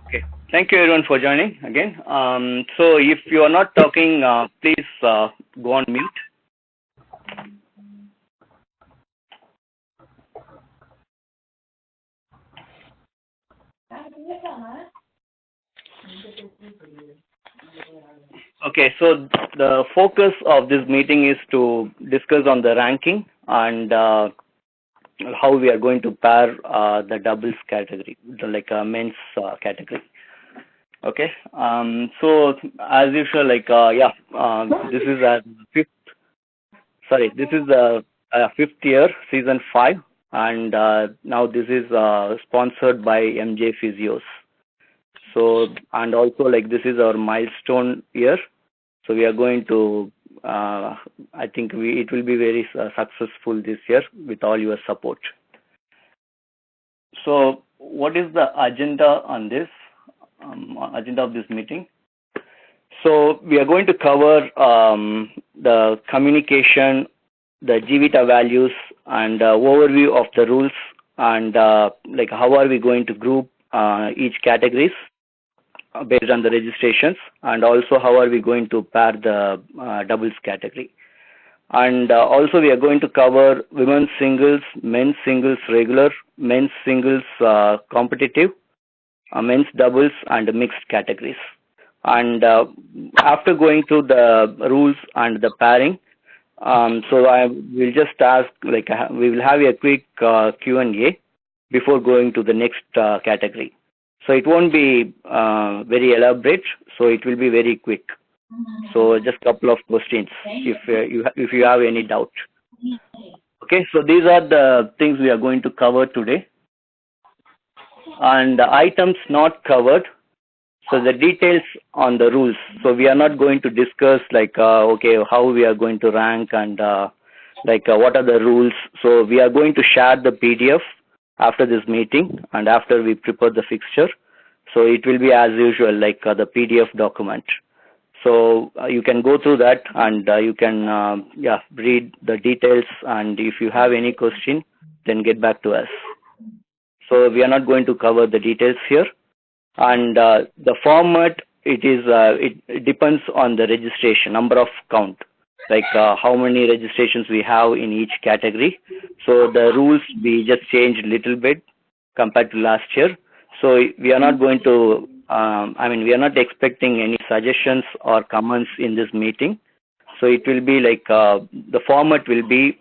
Okay. Thank you everyone for joining again. So if you are not talking, please go on mute. Okay, so the focus of this meeting is to discuss on the ranking and how we are going to pair the doubles category, like a men's category. Okay, so as usual, this is a fifth year, season 5, and now this is sponsored by MJ Physios. So, and also like this is our milestone year. So we are going to, I think it will be very successful this year with all your support. So what is the agenda on this, agenda of this meeting? So we are going to cover the communication, the G-VITA values, and overview of the rules, and like how are we going to group each categories based on the registrations, and also how are we going to pair the doubles category. And also we are going to cover women's singles, men's singles regular, men's singles competitive, men's doubles, and mixed categories. And after going through the rules and the pairing, so I will just ask, like we will have a quick Q&A before going to the next category. So it won't be very elaborate, so it will be very quick. So just a couple of questions if you have any doubt. Okay, so these are the things we are going to cover today. And the items not covered, so the details on the rules. So we are not going to discuss like, okay, how we are going to rank and what are the rules. So we are going to share the PDF after this meeting and after we prepare the fixture. So it will be as usual, like the PDF document. So you can go through that and you can read the details, and if you have any question, then get back to us. So we are not going to cover the details here. And the format, it depends on the registration, number of count, like how many registrations we have in each category. So the rules, we just changed a little bit compared to last year. So we are not going to, we are not expecting any suggestions or comments in this meeting. So it will be like, the format will be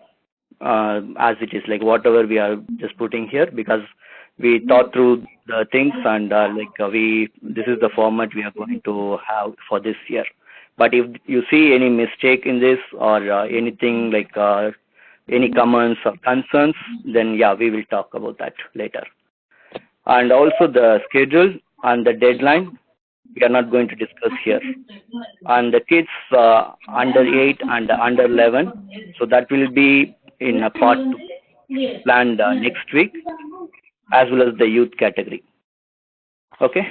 as it is, like whatever we are just putting here, because we thought through the things and this is the format we are going to have for this year. But if you see any mistake in this or anything like any comments or concerns, then we will talk about that later. And also the schedule and the deadline, we are not going to discuss here. And the kids under 8 and under 11, so that will be in a part 2 planned next week, as well as the youth category. Okay.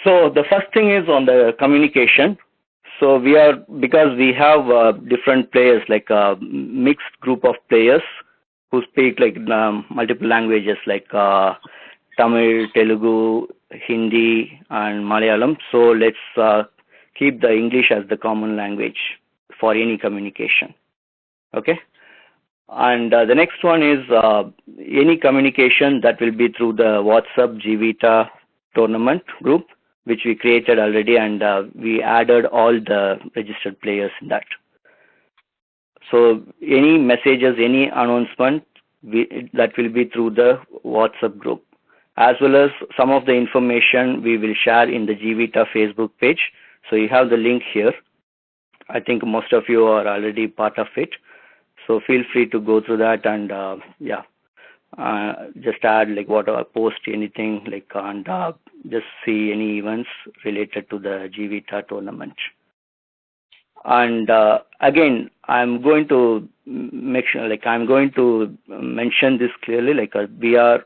So the first thing is on the communication. So because we have different players, like a mixed group of players who speak like multiple languages, like Tamil, Telugu, Hindi, and Malayalam. So let's keep the English as the common language for any communication. Okay. And the next one is any communication that will be through the WhatsApp G-VITA tournament group, which we created already, and we added all the registered players in that. So any messages, any announcement, that will be through the WhatsApp group, as well as some of the information we will share in the G-VITA Facebook page. So you have the link here. I think most of you are already part of it. So feel free to go through that and just add like whatever, post anything like, and just see any events related to the G-VITA tournament. And again, I'm going to make sure, like I'm going to mention this clearly, like we are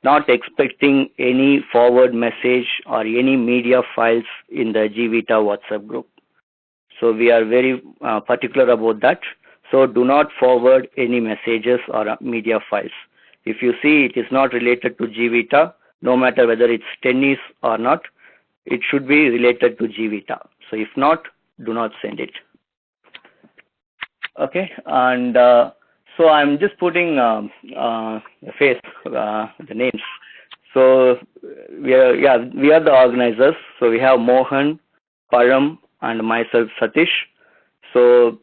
not expecting any forward message or any media files in the G-VITA WhatsApp group. So we are very particular about that. So do not forward any messages or media files. If you see it is not related to G-VITA, no matter whether it's tennis or not, it should be related to G-VITA. So if not, do not send it. Okay, and so I'm just putting the face, the names. So we are the organizers. So we have Mohan, Param, and myself, Satish. So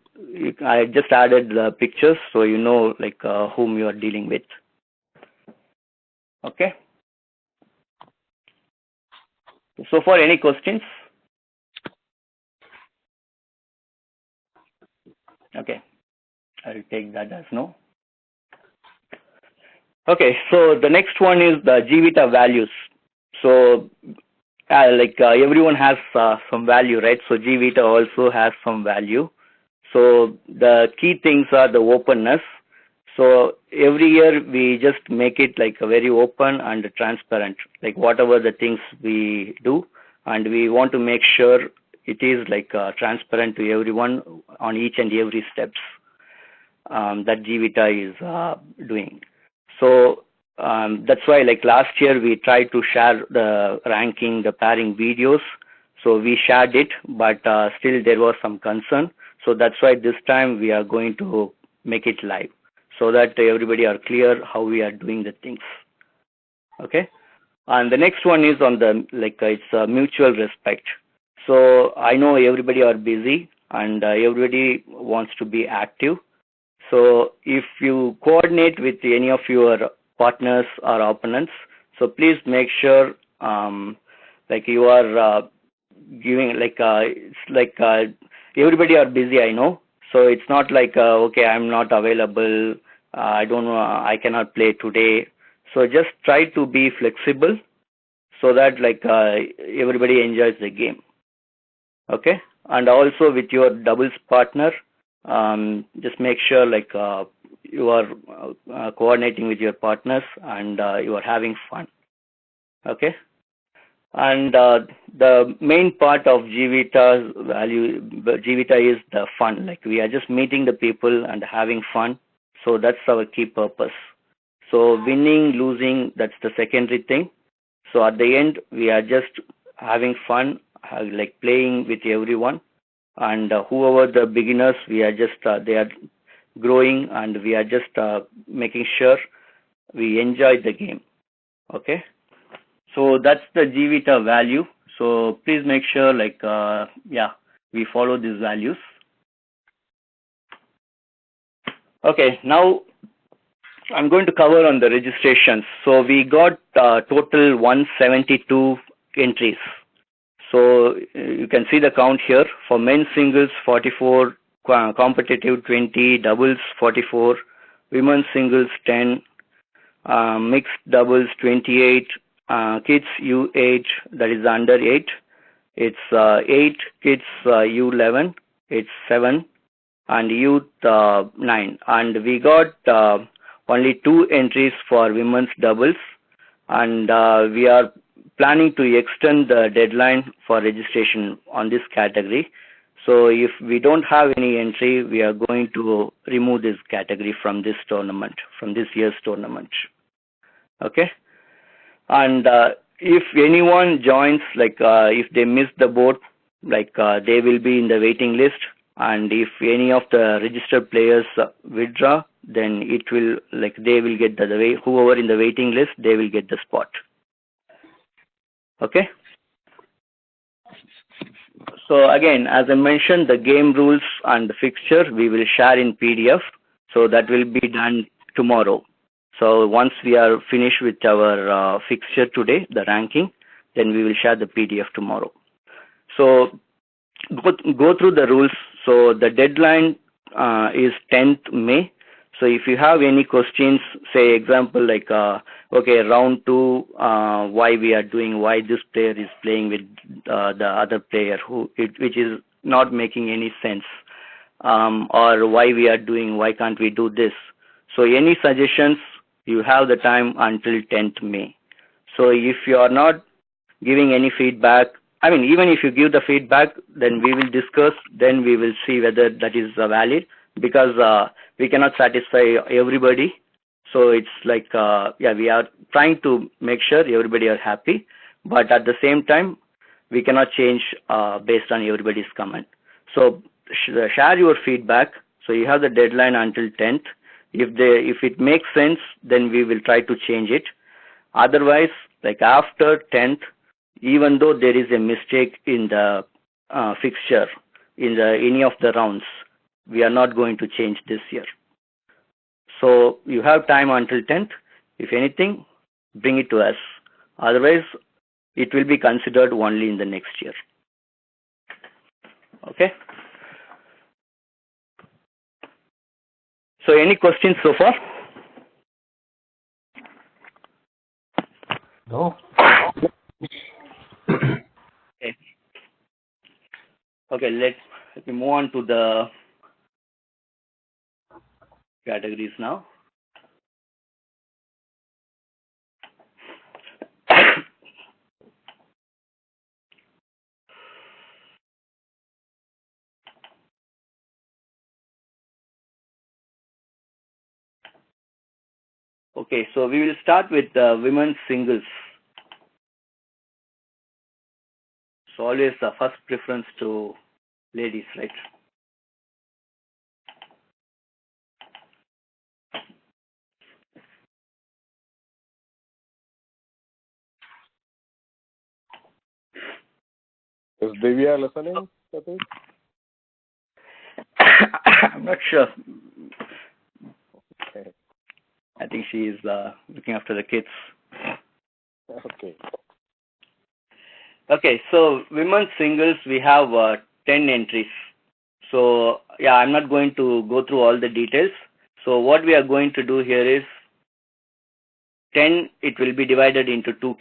I just added the pictures so you know like whom you are dealing with. Okay. So for any questions? Okay, I'll take that as no. Okay, so the next one is the G-VITA values. So everyone has some value, right? So G-VITA also has some value. So the key things are the openness. So every year we just make it like a very open and transparent, like whatever the things we do, and we want to make sure it is like transparent to everyone on each and every steps that G-VITA is doing. So that's why like last year we tried to share the ranking, the pairing videos. So we shared it, but still there was some concern. So that's why this time we are going to make it live so that everybody are clear how we are doing the things. Okay. And the next one is on the it's mutual respect. So I know everybody are busy and everybody wants to be active. So if you coordinate with any of your partners or opponents, so please make sure you are giving everybody are busy, I know. So it's not like okay, I'm not available, I don't know, I cannot play today. So just try to be flexible so that everybody enjoys the game. Okay, and also with your doubles partner, just make sure you are coordinating with your partners and you are having fun. Okay, and the main part of G-VITA's value, G-VITA is the fun. Like we are just meeting the people and having fun. So that's our key purpose. So winning, losing, that's the secondary thing. So at the end, we are just having fun, like playing with everyone. And whoever the beginners, we are just they are growing, and we are just making sure we enjoy the game. Okay, so that's the G-VITA value. So please make sure we follow these values. Okay, now I'm going to cover on the registrations. So we got total 172 entries. So you can see the count here. For men's singles 44, competitive 20, doubles 44, women's singles 10, mixed doubles 28, kids U8, that is under 8, it's 8, kids U11, it's 7, and youth 9. And we got only 2 entries for women's doubles, and we are planning to extend the deadline for registration on this category. So if we don't have any entry, we are going to remove this category from this tournament, from this year's tournament. Okay. And if anyone joins, if they miss the boat, they will be in the waiting list. And if any of the registered players withdraw, then it will they will get whoever in the waiting list, they will get the spot. Okay. So again, as I mentioned, the game rules and the fixture we will share in PDF. So that will be done tomorrow. So once we are finished with our fixture today, the ranking, then we will share the PDF tomorrow. So go through the rules. So the deadline is 10th May. So if you have any questions, say example okay, round 2, why we are doing, why this player is playing with the other player which is not making any sense, or why we are doing, why can't we do this? So any suggestions, you have the time until 10th May. So if you are not giving any feedback, I mean, even if you give the feedback, then we will discuss, then we will see whether that is valid, because we cannot satisfy everybody. So it's like, yeah, we are trying to make sure everybody are happy, but at the same time, we cannot change based on everybody's comment. So share your feedback. So you have the deadline until 10th. If it makes sense, then we will try to change it. Otherwise, like after 10th, even though there is a mistake in the fixture in any of the rounds, we are not going to change this year. So you have time until 10th. If anything, bring it to us. Otherwise, it will be considered only in the next year. Okay. So any questions so far? No. Okay. Okay, let me move on to the categories now. Okay, so we will start with women's singles. So always the first preference to ladies, right? Is Divya listening, Satish? I'm not sure. Okay. I think she is looking after the kids. Okay. Okay, so women's singles, we have 10 entries. So yeah, I'm not going to go through all the details. So what we are going to do here is 10, it will be divided into two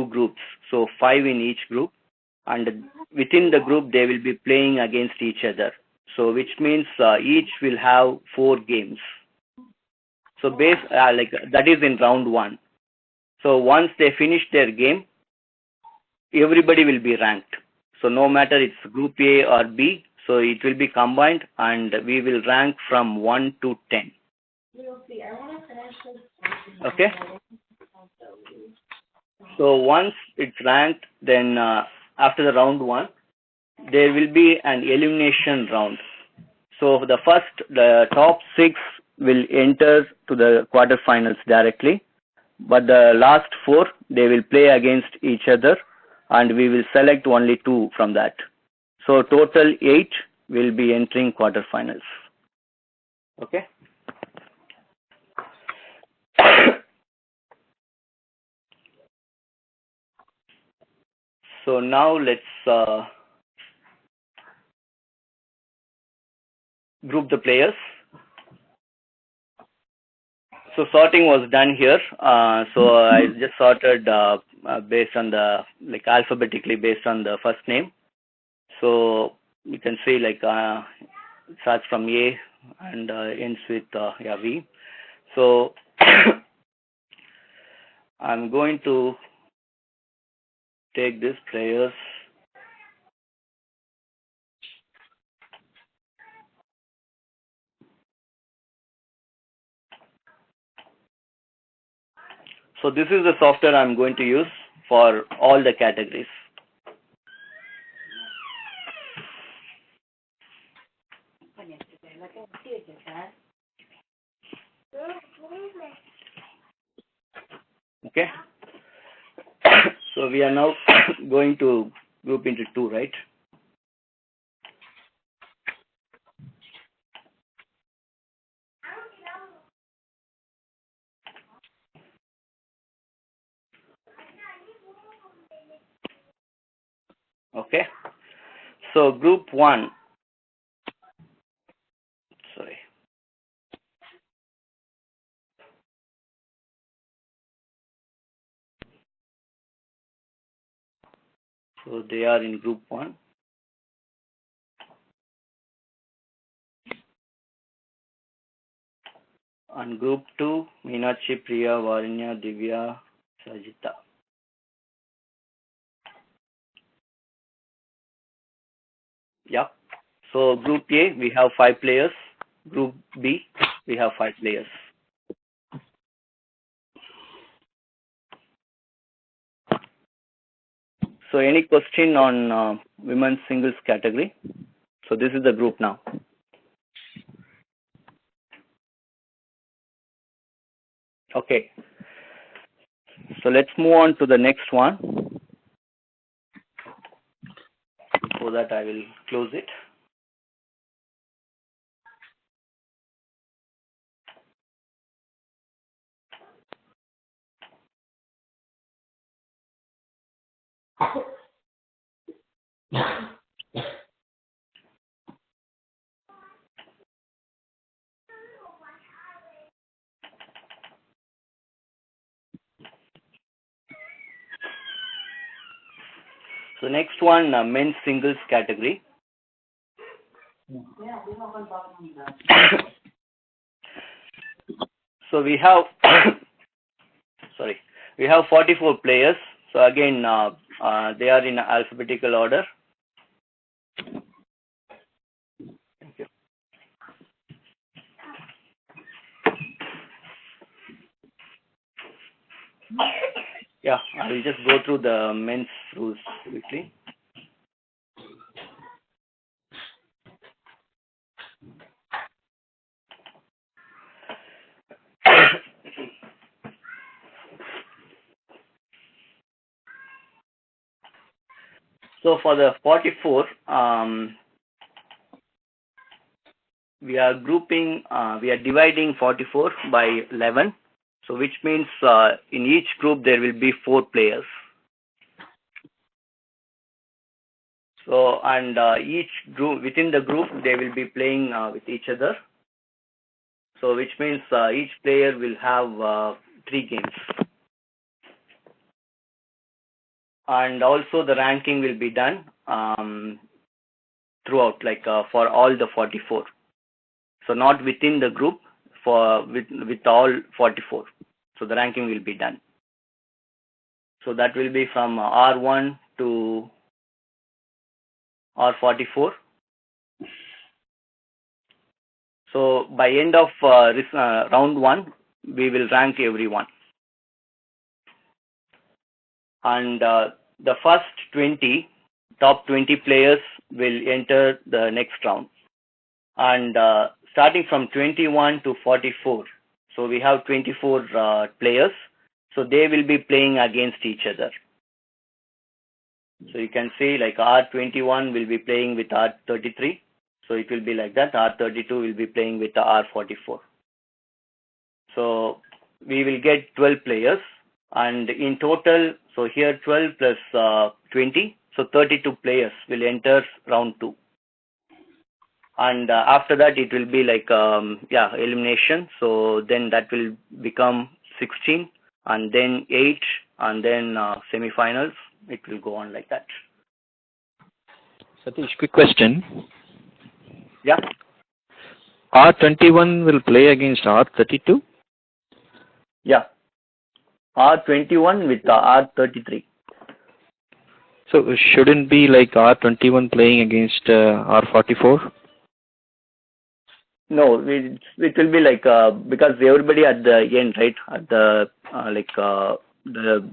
groups. So 5 in each group, and within the group they will be playing against each other. So which means each will have 4 games. So like that is in round 1. So once they finish their game, everybody will be ranked. So no matter it's group A or B, so it will be combined and we will rank from 1 to 10. Okay. So once it's ranked, then after the round 1, there will be an elimination round. So the top 6 will enter to the quarterfinals directly, but the last 4, they will play against each other, and we will select only 2 from that. So total 8 will be entering quarterfinals. Okay. So now let's group the players. So sorting was done here. So I just sorted based on alphabetically based on the first name. So you can see it starts from A and ends with V. So I'm going to take these players. So this is the software I'm going to use for all the categories. Okay. So we are now going to group into 2, right? Okay. So group 1. Sorry. So they are in group 1. And group 2, Meenakshi, Priya, Varanya, Divya, Sajita. Yeah. So group A, we have 5 players. Group B, we have 5 players. So any question on women's singles category? So this is the group now. Okay. So let's move on to the next one. Before that, I will close it. So next one, men's singles category. So we have, we have 44 players. So again, they are in alphabetical order. Thank you. Yeah, I will just go through the men's rules quickly. So for the 44, we are grouping, we are dividing 44 by 11. So which means in each group there will be 4 players. So and each group, within the group, they will be playing with each other. So which means each player will have 3 games. And also the ranking will be done throughout, like for all the 44. So not within the group, for with all 44. So the ranking will be done. So that will be from R1 to R44. So by end of round 1, we will rank everyone. And the first 20, top 20 players will enter the next round. And starting from 21 to 44, so we have 24 players. So they will be playing against each other. So you can see like R21 will be playing with R33. So it will be like that. R32 will be playing with the R44. So we will get 12 players. And in total, so here 12 plus 20, so 32 players will enter round 2. And after that, it will be like, elimination. So then that will become 16, and then 8, and then semifinals. It will go on like that. Satish, quick question. Yeah. R21 will play against R32? Yeah. R21 with R33. So shouldn't be like R21 playing against R44? No, it will be like because everybody at the end, right? At the the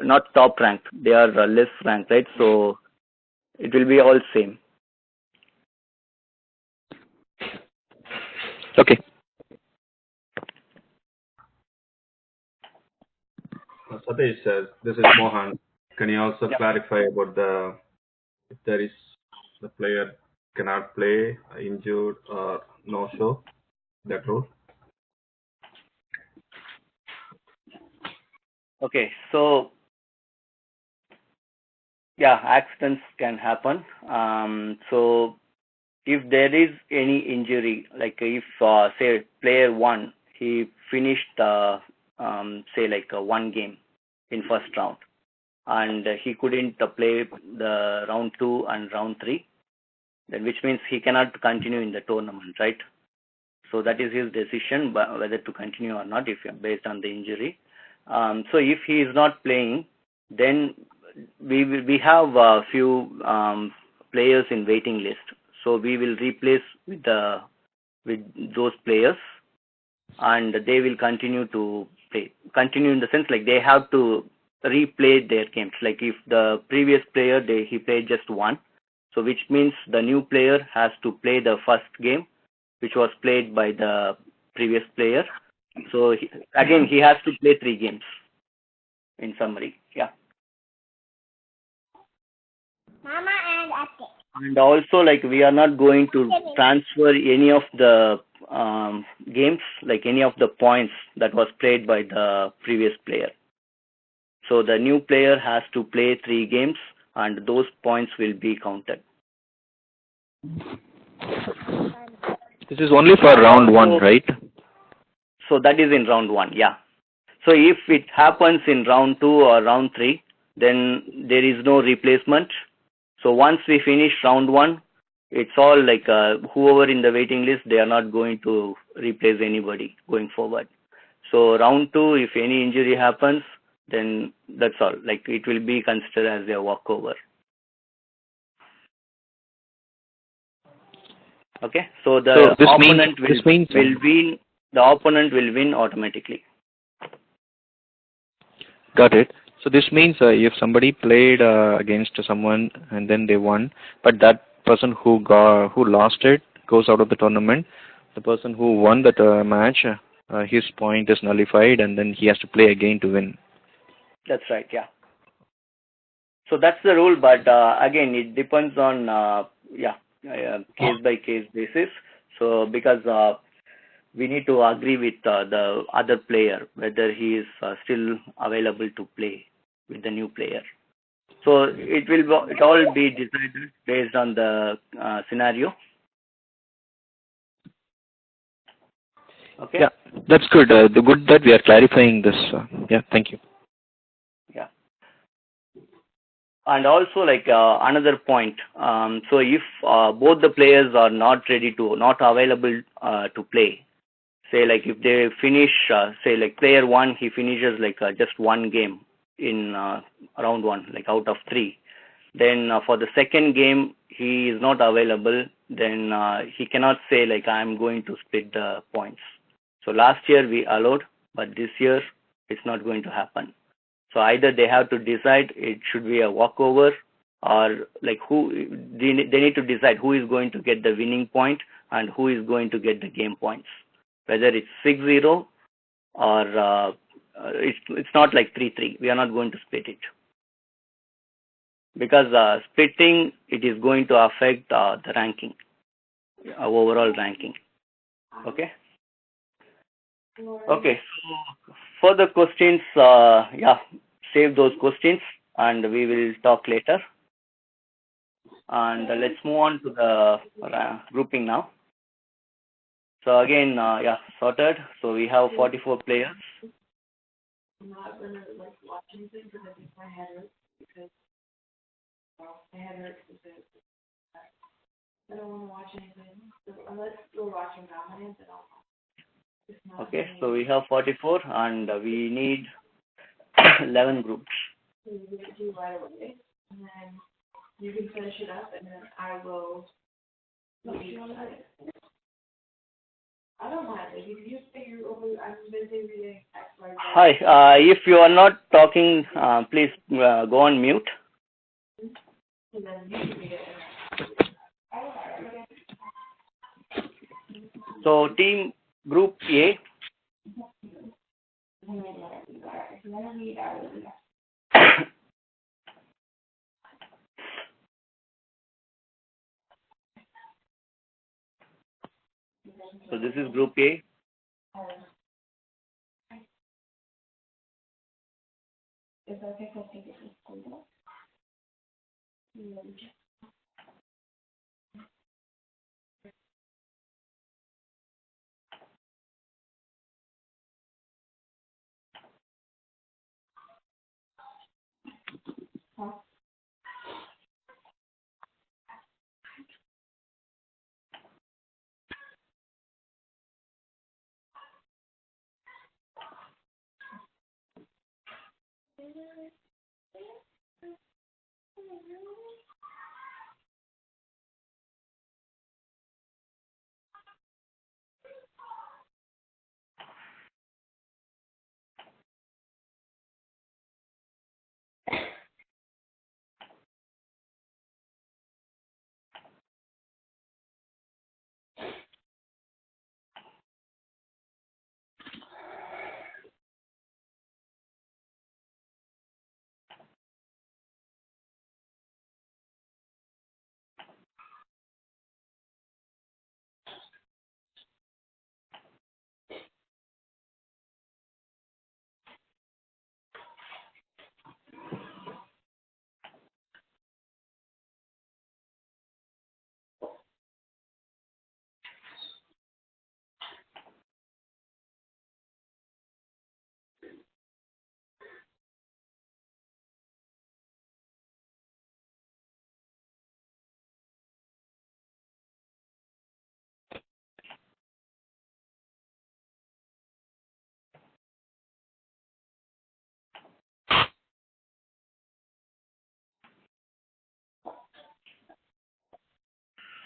not top ranked, they are less ranked, right? So it will be all same. Okay. Satish, this is Mohan. Can you also clarify about if there is the player cannot play, injured or no show, that rule? Okay, so yeah, accidents can happen. So if there is any injury, like if say player 1, he finished say like 1 game in first round, and he couldn't play the round 2 and round 3, then which means he cannot continue in the tournament, right? So that is his decision whether to continue or not, if based on the injury. So if he is not playing, then we have a few players in waiting list. So we will replace with those players, and they will continue to play. Continue in the sense like they have to replay their games. Like if the previous player he played just one, so which means the new player has to play the first game, which was played by the previous player. So again, he has to play 3 games. In summary, yeah. Mama and Ate. And also, like, we are not going to transfer any of the games, like any of the points that was played by the previous player. So the new player has to play 3 games, and those points will be counted. This is only for round 1, right? So that is in round 1, yeah. So if it happens in round 2 or round 3, then there is no replacement. So once we finish round 1, it's all like whoever in the waiting list, they are not going to replace anybody going forward. So round 2, if any injury happens, then that's all. Like it will be considered as a walkover. Okay, so the opponent will win. The opponent will win automatically. Got it. So this means if somebody played against someone and then they won, but that person who lost it goes out of the tournament, the person who won that match, his point is nullified, and then he has to play again to win. That's right, yeah. So that's the rule, but again, it depends on case by case basis. So because we need to agree with the other player whether he is still available to play with the new player. So it all be decided based on the scenario. Okay. Yeah, that's good. The good that we are clarifying this. Yeah, thank you. Yeah. And also, like another point. So if both the players are not available to play, say like if they finish, say like player 1, he finishes like just 1 game in round 1, like out of 3. Then for the second game, he is not available. Then he cannot say like I'm going to split the points. So last year we allowed, but this year it's not going to happen. So either they have to decide it should be a walkover, or like they need to decide who is going to get the winning point and who is going to get the game points. Whether it's 6-0 or it's not like 3-3. We are not going to split it because splitting it is going to affect the ranking, overall ranking. Okay. Okay. So further questions, save those questions and we will talk later. And let's move on to the grouping now. So again, sorted. So we have 44 players. I'm not gonna like watch anything because I think my head hurts because my head hurts because I don't want to watch anything. So unless we're watching dominance, I don't. Okay, so we have 44 and we need 11 groups. So you get to do right away, and then you can finish it up, and then I will. I don't mind. If you figure over, I'm busy reading X, Y, Z. Hi, if you are not talking, please go on mute. And then you can read it. So team group A. So this is group A.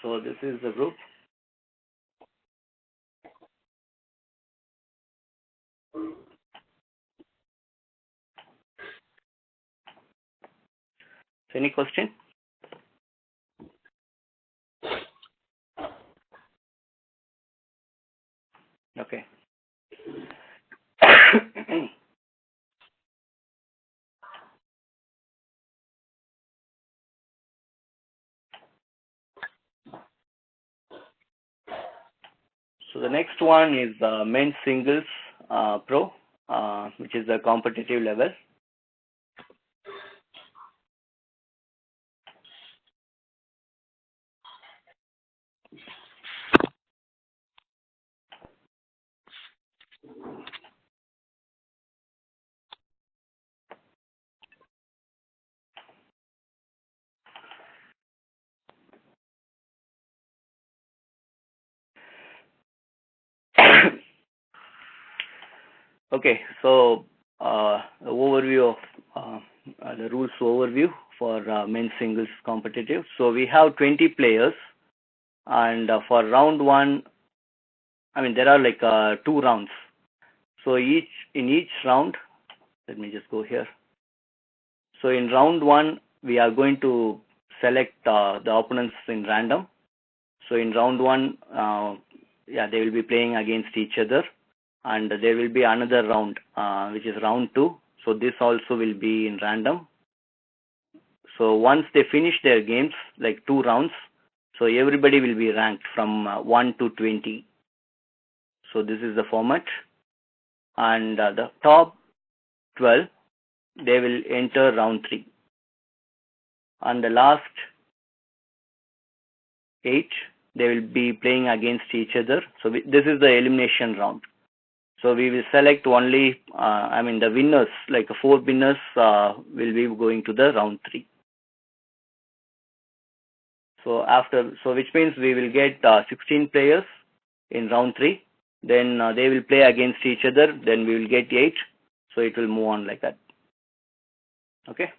So this is the group. So any question? Okay. So the next one is men's singles pro, which is the competitive level. Okay, so the overview of the rules overview for men's singles competitive. So we have 20 players, and for round one, I mean there are like 2 rounds. So in each round, let me just go here. So in round one, we are going to select the opponents in random. So in round one, they will be playing against each other, and there will be another round, which is round 2. So this also will be in random. So once they finish their games, like 2 rounds, so everybody will be ranked from 1 to 20. So this is the format, and the top 12, they will enter round 3, and the last 8, they will be playing against each other. So this is the elimination round. So we will select only, the winners, like 4 winners will be going to the round 3. So which means we will get 16 players in round 3. Then they will play against each other. Then we will get 8. So it will move on like that. Okay.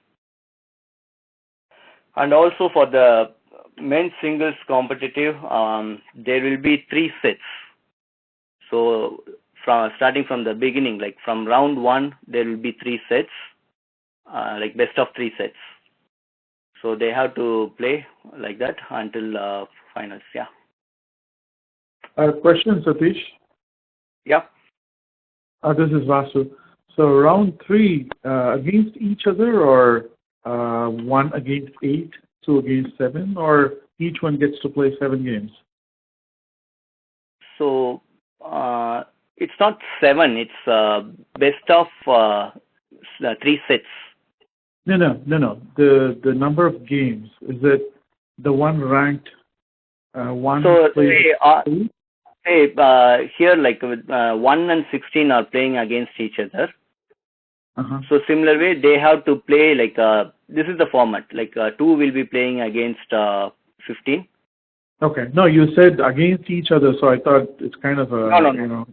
And also for the men's singles competitive, there will be 3 sets. So starting from the beginning, like from round 1, there will be 3 sets, like best of 3 sets. So they have to play like that until finals. Yeah. Question, Satish. Yeah. This is Vasu. So round 3 against each other, or 1 against 8, 2 against 7, or each one gets to play 7 games? So it's not 7. It's best of 3 sets. No. The number of games, is it the one ranked one? So here, like with 1 and 16 are playing against each other. So similar way, they have to play like this is the format. Like 2 will be playing against 15. Okay. No, you said against each other, so I thought it's kind of a no.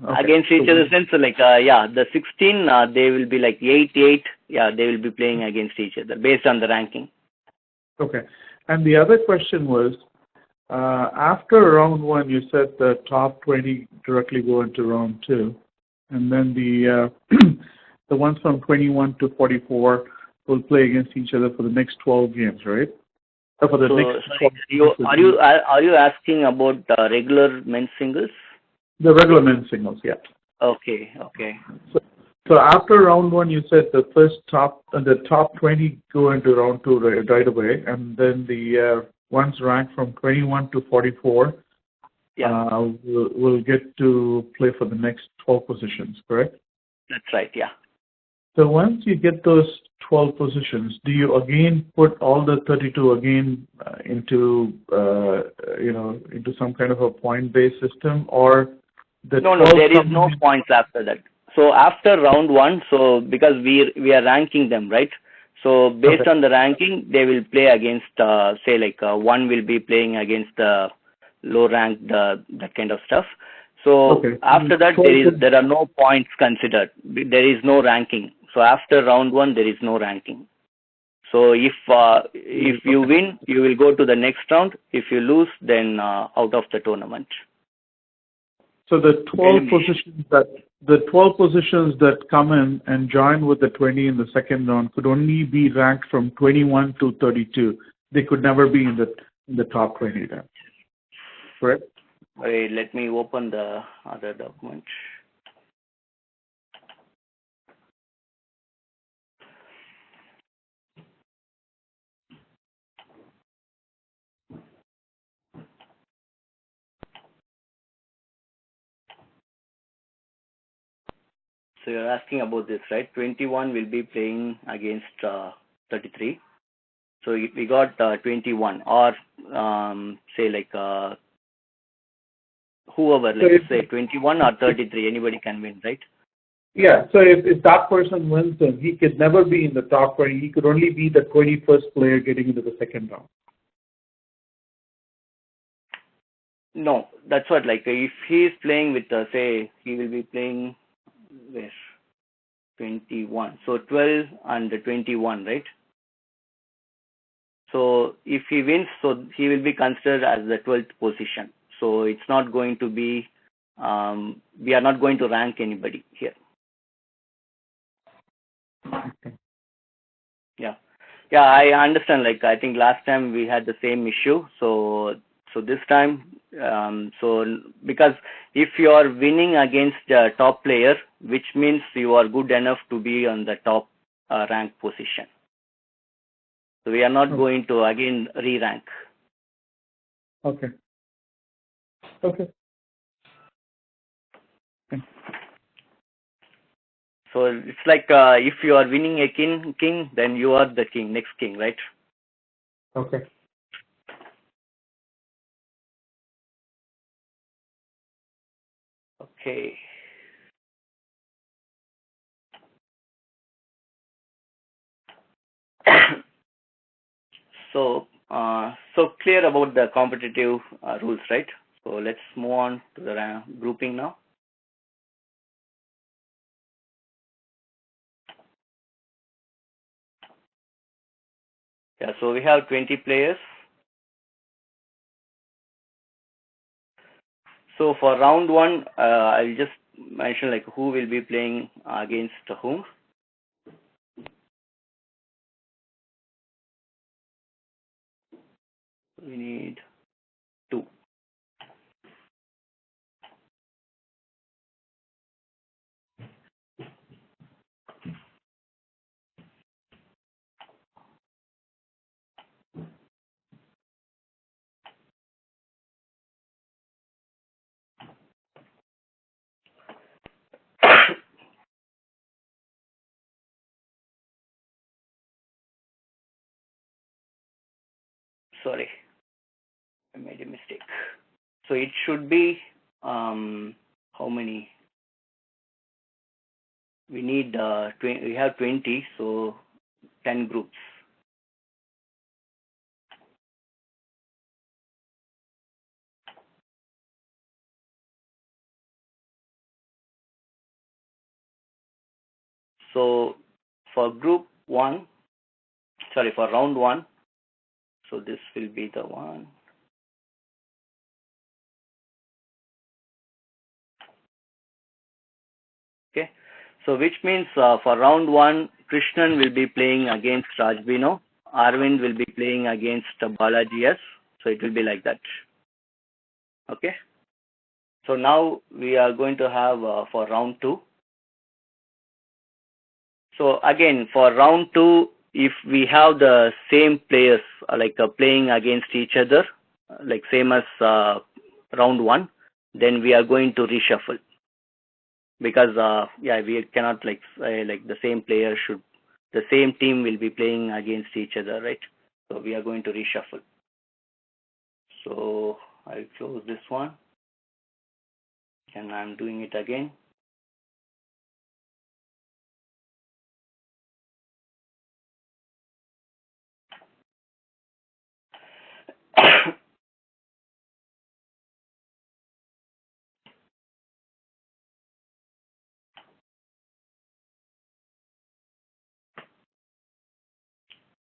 Okay. Against each other sense, like the 16 they will be like 8. Yeah, they will be playing against each other based on the ranking. Okay. And the other question was, after round 1, you said the top 20 directly go into round 2, and then the the ones from 21 to 44 will play against each other for the next 12 games, right? For the next 12 are you asking about regular men's singles? The regular men's singles, yeah. Okay. So after round 1, you said the top 20 go into round 2 right away, and then the ones ranked from 21 to 44 will get to play for the next 12 positions, correct? That's right, yeah. So once you get those 12 positions, do you again put all the 32 again into into some kind of a point-based system, or No, there is no points after that. So after round 1, so because we are ranking them, right? So based on the ranking, they will play against say like 1 will be playing against the low ranked that kind of stuff. So after that, there are no points considered. There is no ranking. So after round 1, there is no ranking. So if you win, you will go to the next round. If you lose, then out of the tournament. So the 12 positions that come in and join with the 20 in the second round could only be ranked from 21 to 32. They could never be in the top 20 then. Correct? Wait, let me open the other document. So you're asking about this, right? 21 will be playing against 33. So we got 21, or say like whoever, let's say 21 or 33, anybody can win, right? Yeah. So if that person wins, then he could never be in the top 20. He could only be the 21st player getting into the second round. No, that's what, like, if he is playing with, say, he will be playing with 21. So 12 and 21, right? So if he wins, so he will be considered as the 12th position. So it's not going to be, we are not going to rank anybody here. Yeah. Yeah, I understand. Like, I think last time we had the same issue. So this time, so because if you are winning against the top player, which means you are good enough to be on the top rank position. So we are not going to again re-rank. Okay. Okay. So it's like if you are winning a king, then you are the next king, right? Okay. Okay. So clear about the competitive rules, right? So let's move on to the grouping now. Yeah, so we have 20 players. So for round one, I'll just mention like who will be playing against whom. We need 2. Sorry, I made a mistake. So it should be how many? We need we have 20, so 10 groups. So for round one, so this will be the one. Okay, so which means for round one, Krishnan will be playing against Rajbino, Arvind will be playing against Balaji S. So it will be like that. Okay, so now we are going to have for round two. So again, for round two, if we have the same players like playing against each other, like same as round one, then we are going to reshuffle. Because we cannot like say like the same team will be playing against each other, right? So we are going to reshuffle. So I'll close this one and I'm doing it again.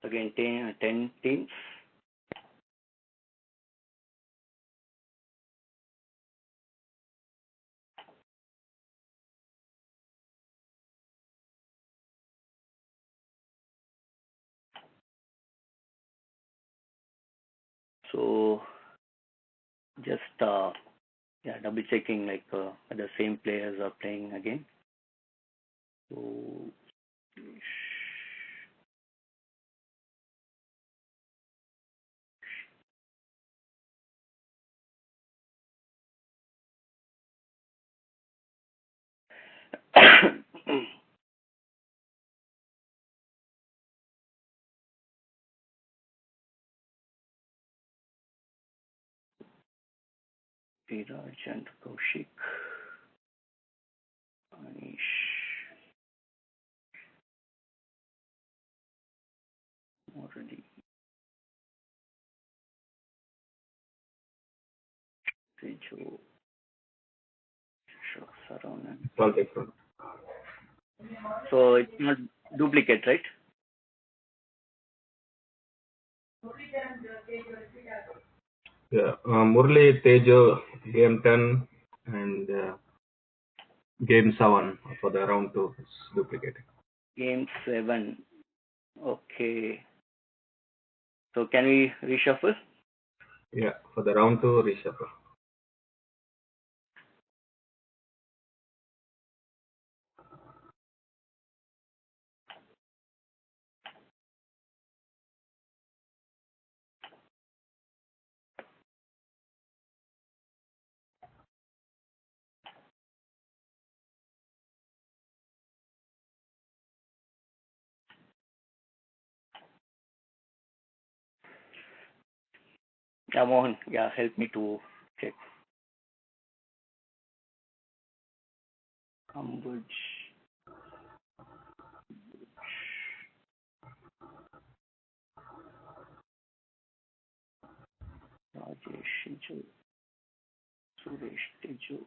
Again, 10 teams. So just double checking like the same players are playing again. So Viraj and Kaushik, Anish, already. Tejo, Saravan. It's all different. So it's not duplicate, right? Yeah. Murli, Tejo, game 10 and game 7 for the round 2 is duplicating. Game 7. Okay. So can we reshuffle? Yeah, for the round 2 reshuffle. Yeah, Mohan, help me to check. Ambuj. Rajesh, Tejo, Suresh, Tejo,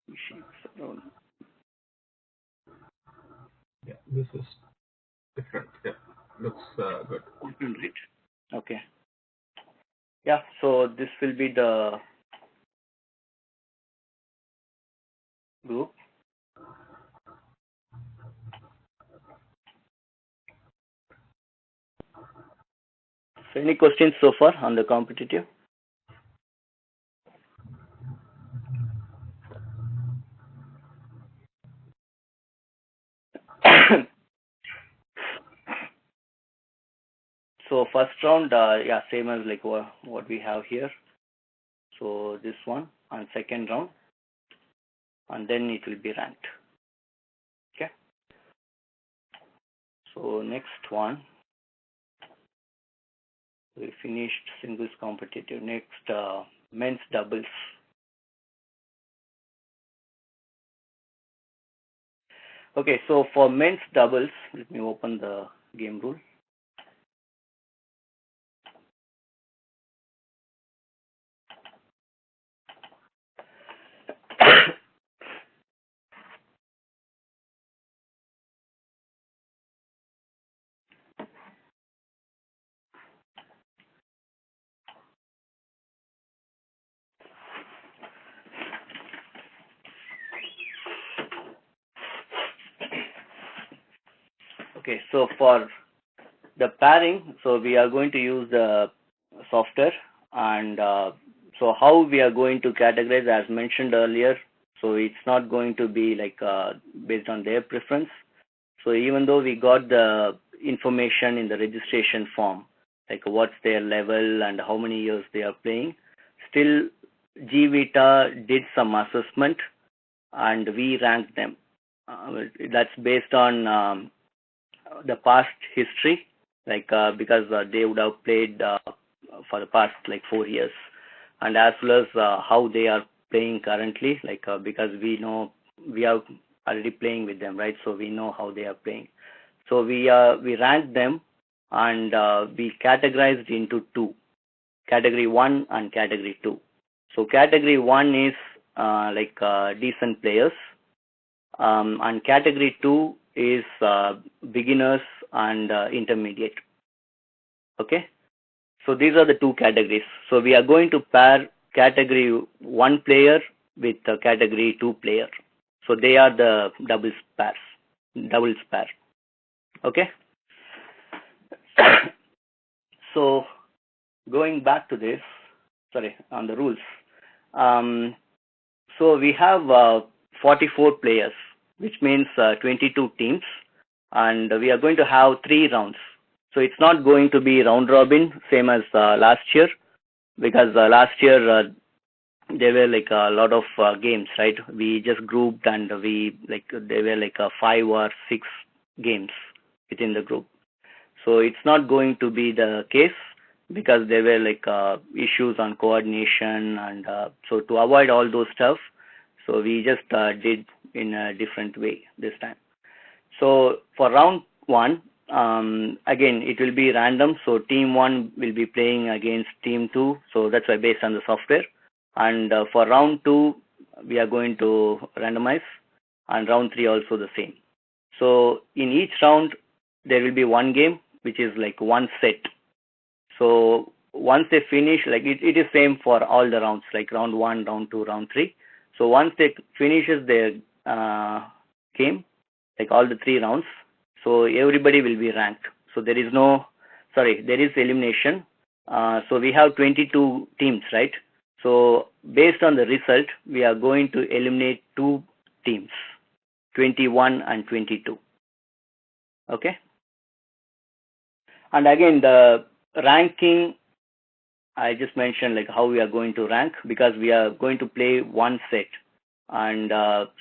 Ishik, Saron. Yeah, this is different. Yeah, looks good. Right. Okay. Yeah, so this will be the group. So any questions so far on the competitive? So first round, same as like what we have here. So this one and second round, and then it will be ranked. Okay. So next one, we finished singles competitive. Next, men's doubles. Okay, so for men's doubles, let me open the game rule. Okay, so for the pairing, so we are going to use the software, and so how we are going to categorize, as mentioned earlier, so it's not going to be like based on their preference. So even though we got the information in the registration form, like what's their level and how many years they are playing, still G-VITA did some assessment and we ranked them. That's based on the past history, like because they would have played for the past like 4 years, and as well as how they are playing currently, like because we know we are already playing with them, right? So we know how they are playing. So we ranked them, and we categorized into two, category 1 and category 2. So category 1 is decent players, and category 2 is beginners and intermediate. Okay. So these are the two categories. So we are going to pair category 1 player with category 2 player. So they are the doubles pair. Okay. So going back to this, on the rules. So we have 44 players, which means 22 teams, and we are going to have 3 rounds. So it's not going to be round robin, same as last year, because last year there were like a lot of games, right? We just grouped and there were 5 or 6 games within the group. So it's not going to be the case because there were issues on coordination, and so to avoid all those stuff, so we just did in a different way this time. So for round 1, again it will be random. So team 1 will be playing against team 2. So that's why based on the software. And for round 2, we are going to randomize, and round 3 also the same. So in each round there will be one game, which is like one set. So once they finish, it is same for all the rounds, like round 1, round 2, round 3. So once they finishes their game, like all the 3 rounds, so everybody will be ranked. So there is elimination. So we have 22 teams, right? So based on the result, we are going to eliminate 2 teams, 21 and 22. Okay. And again, the ranking, I just mentioned how we are going to rank, because we are going to play one set, and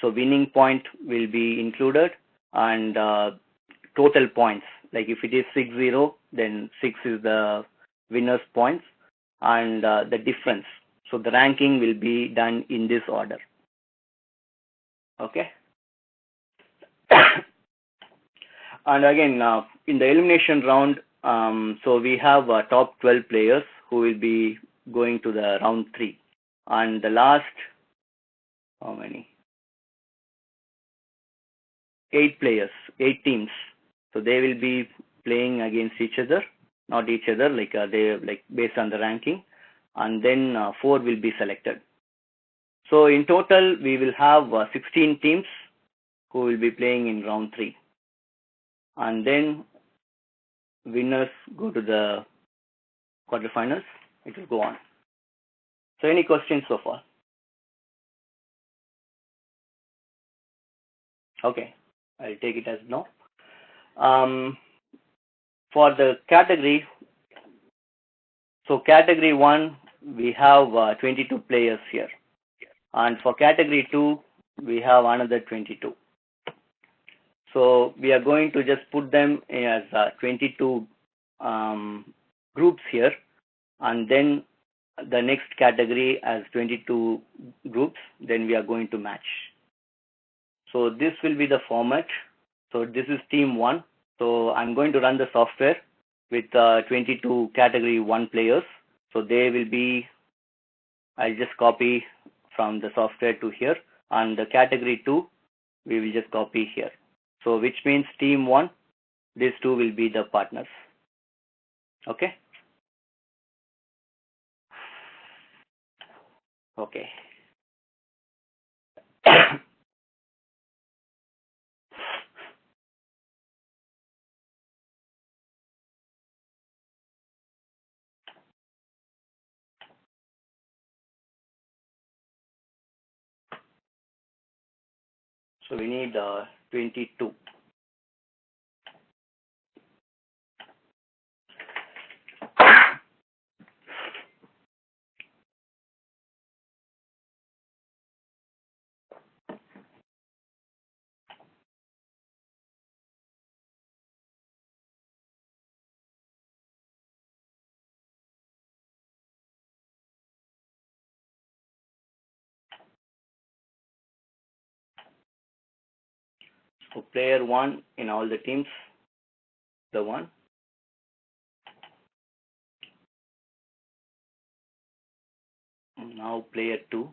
so winning point will be included, and total points, like if it is 6-0, then 6 is the winner's points, and the difference. So the ranking will be done in this order. Okay. And again, in the elimination round, so we have top 12 players who will be going to the round 3, and the last, how many? 8 players, 8 teams. So they will be playing against each other, not each other, they based on the ranking, and then 4 will be selected. So in total, we will have 16 teams who will be playing in round 3, and then winners go to the quarterfinals. It will go on. So any questions so far? Okay, I'll take it as no. For the category, so category 1, we have 22 players here, and for category 2, we have another 22. So we are going to just put them as 22 groups here, and then the next category as 22 groups, then we are going to match. So this will be the format. So this is team 1. So I'm going to run the software with 22 category 1 players. So they will be, I'll just copy from the software to here, and the category 2, we will just copy here. So which means team 1, these 2 will be the partners. Okay. Okay. So we need 22. So player 1 in all the teams, the 1. Now player 2.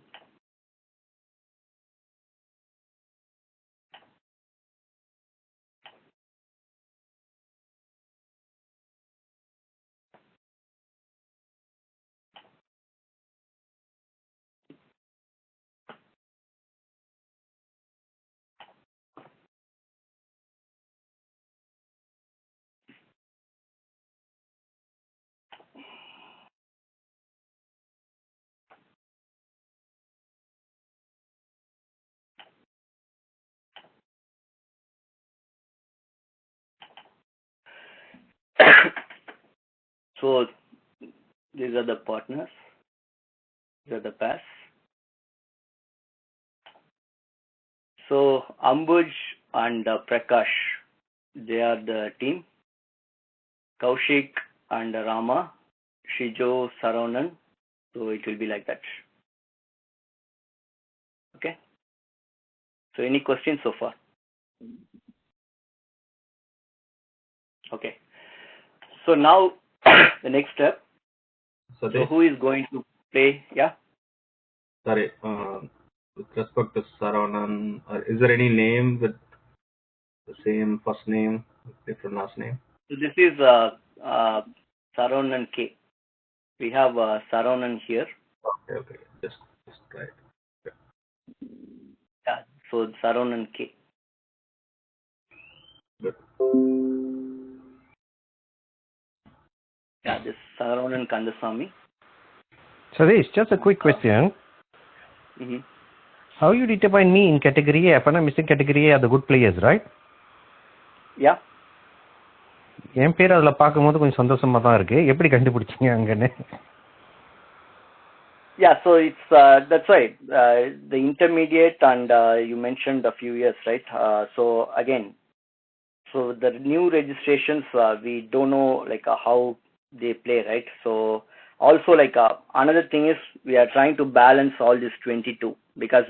So these are the partners. These are the pairs. So Ambuj and Prakash, they are the team. Kaushik and Rama, Shijo, Saranan. So it will be like that. Okay. So any questions so far? Okay. So now the next step. So who is going to play? Yeah. Sorry. With respect to Saravanan, is there any name with the same first name, different last name? So this is Saranan K. We have Saranan here. Okay. Just try it. Okay. Yeah. So Saranan K. Good. Yeah, this Saranan Kandasamy. Suresh, just a quick question. Mm-hmm. How you determine me in category A? If I'm missing category A are the good players, right? Yeah. என் பேர் அதில் பார்க்கும்போது கொஞ்சம் சந்தோஷமா தான் இருக்கு. எப்படி கண்டுபிடிச்சீங்க அங்கன்னு? Yeah, so it's that's right. The intermediate and you mentioned a few years, right? So again, so the new registrations we don't know like how they play, right? So also like another thing is we are trying to balance all this 22 because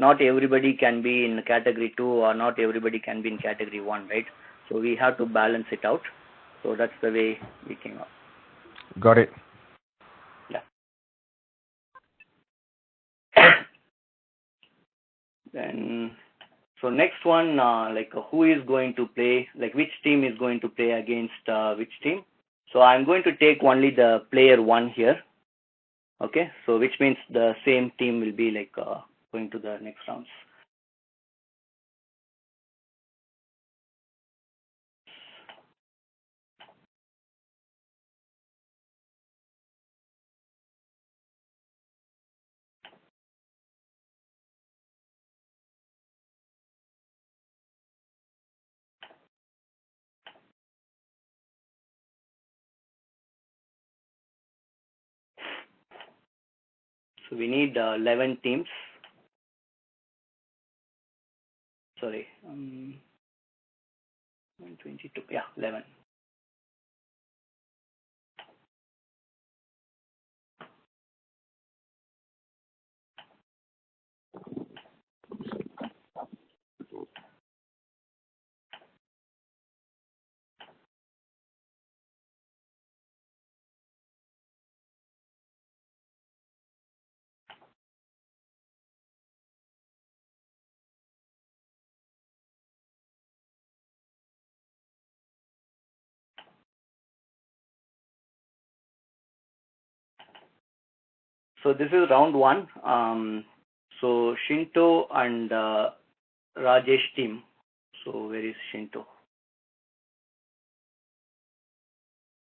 not everybody can be in category 2 or not everybody can be in category 1, right? So we have to balance it out. So that's the way we came up. Got it. Yeah. Then so next one, like who is going to play, like which team is going to play against which team. So I'm going to take only the player 1 here. Okay, so which means the same team will be like going to the next rounds. So we need 11 teams. Sorry, 122. Yeah, 11. So this is round 1. So Shinto and Rajesh team. So where is Shinto?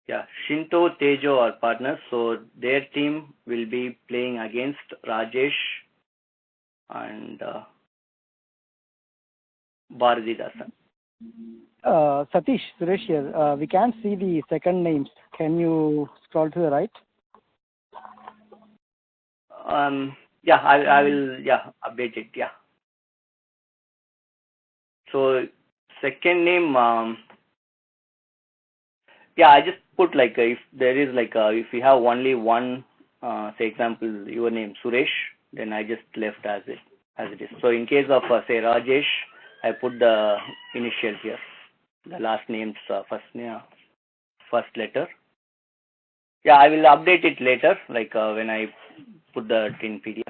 Yeah, Shinto, Tejo are partners. So their team will be playing against Rajesh and Bharatidasan. Satish, Suresh here. We can't see the second names. Can you scroll to the right? Yeah, I will update it. Yeah. So second name, yeah, I just put like if there is like if you have only one, say example your name Suresh, then I just left as it is. So in case of say Rajesh, I put the initials here, the last name's first letter. Yeah, I will update it later, like when I put the in PDF.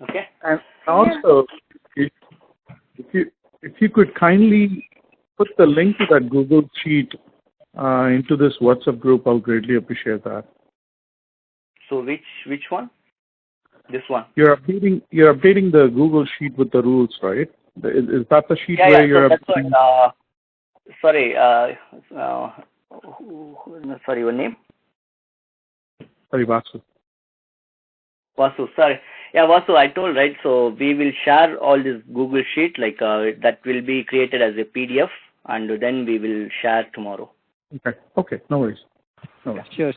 Okay. And also, if you could kindly put the link to that Google Sheet into this WhatsApp group, I'll greatly appreciate that. So which one? This one. You're updating the Google Sheet with the rules, right? Is that the sheet where you're? So that's what. Sorry. Sorry, your name? Sorry, Vasu. Vasu, sorry. Yeah, Vasu, I told, right? So we will share all this Google Sheet, like that will be created as a PDF. and then we will share tomorrow. Okay, no worries. Sure.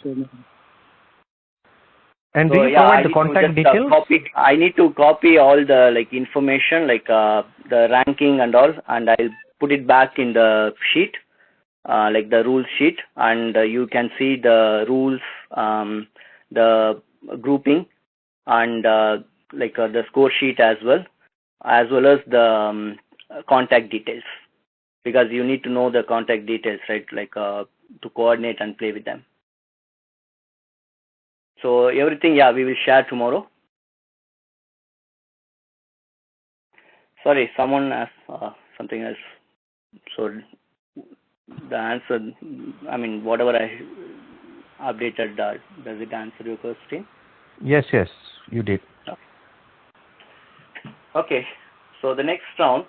And So, do you provide the contact details? I need to copy all the information the ranking and all, and I'll put it back in the sheet, the rules sheet, and you can see the rules, the grouping, and the score sheet as well as the contact details, because you need to know the contact details, right? To coordinate and play with them. So everything, we will share tomorrow. Sorry, someone asked something else. So the answer, whatever I updated, does it answer your question? Yes, you did. Okay. So the next round.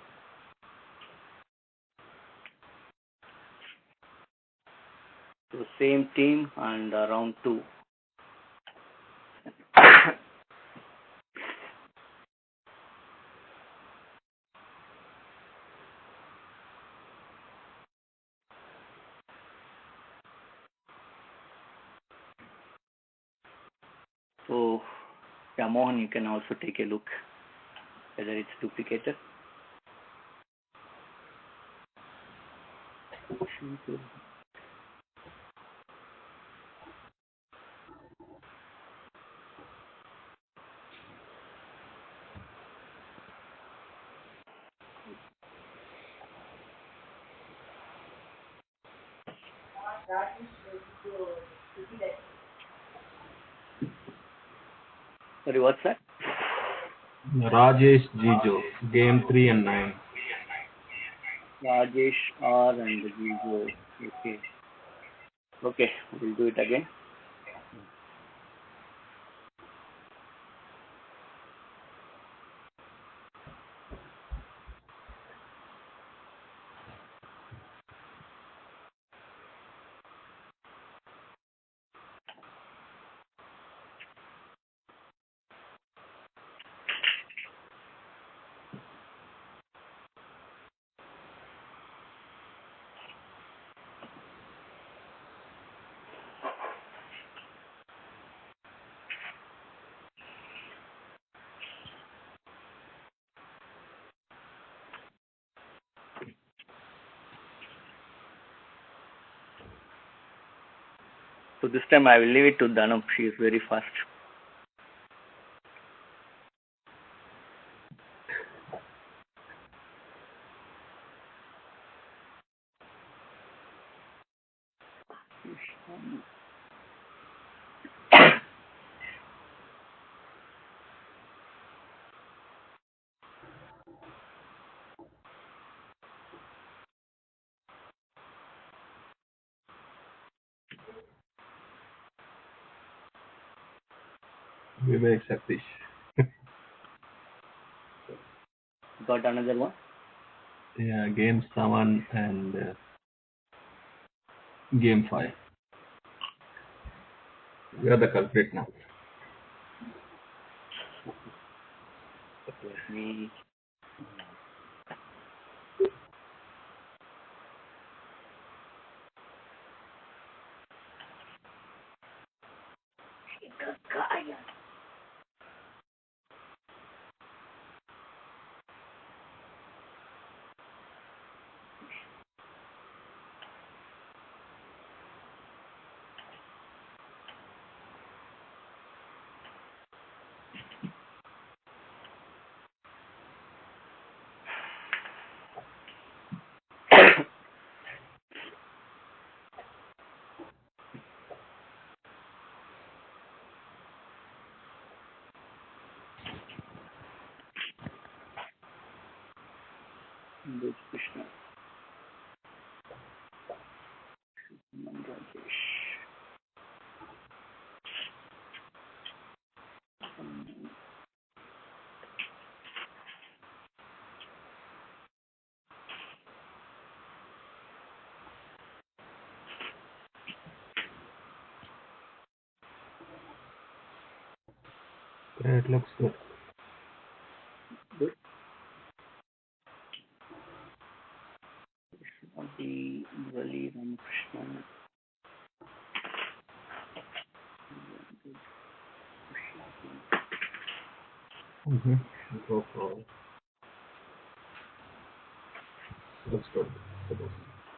So same team and round 2. So, Mohan, you can also take a look whether it's duplicated. Sorry, what's that? Rajesh Jijo, game 3 and 9. Rajesh R and Jijo. Okay, we'll do it again. So this time I will leave it to Dhanam. She is very fast. Vivek Satish. Got another one? Yeah, game 7 and game 5. We are the culprit now. Let me. Krishna. Rajesh. Yeah, it looks good. Good. Mm-hmm. Go for looks good.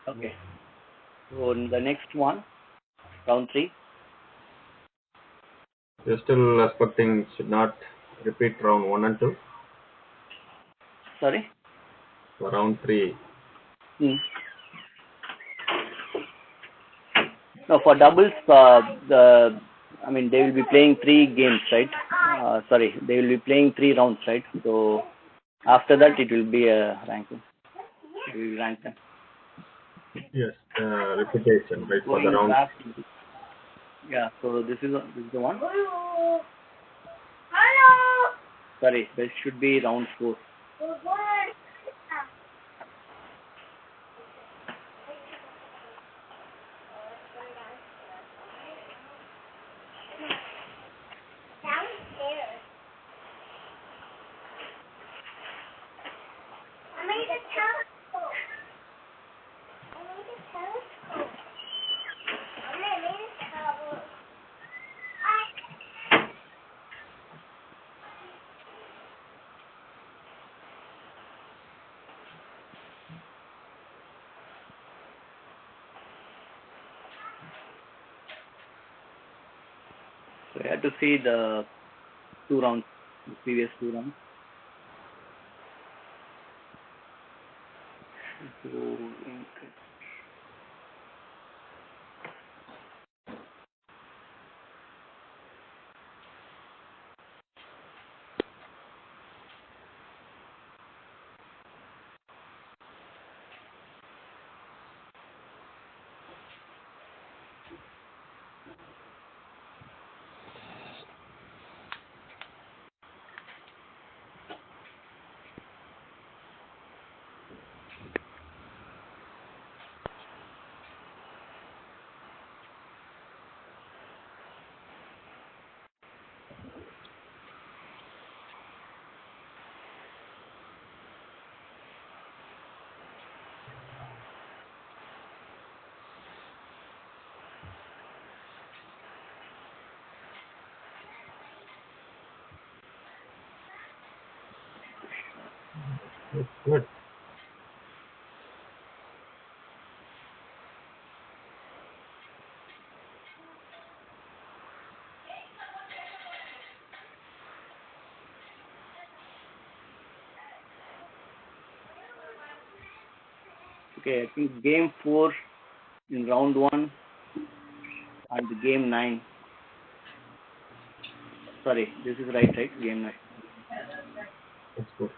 Okay. So in the next one, round 3. You're still expecting should not repeat round 1 and 2? Sorry. So round 3. No, for doubles, they will be playing 3 games, right? They will be playing 3 rounds, right? So after that, it will be a ranking. We will rank them. Yes, repetition, right, for the Going round. back. Yeah. So this is the one. Hello. Sorry, this should be round 4. Downstairs. I made a telescope. I made a telescope. I made a telescope. So you have to see the 2 rounds, the previous 2 rounds. So, Good. okay, I think game 4 in round 1 and game 9. Sorry, this is right? Game 9. That's good.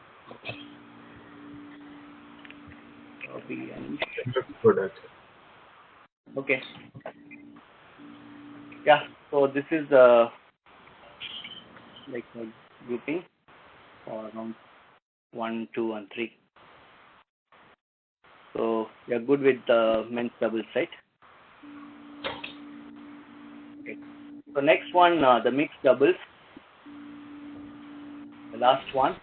Copy and It looks good actually. okay. Yeah. So this is like a grouping for round 1, 2, and 3. So we are good with the men's doubles, right? Okay. So next one, the mixed doubles, the last one.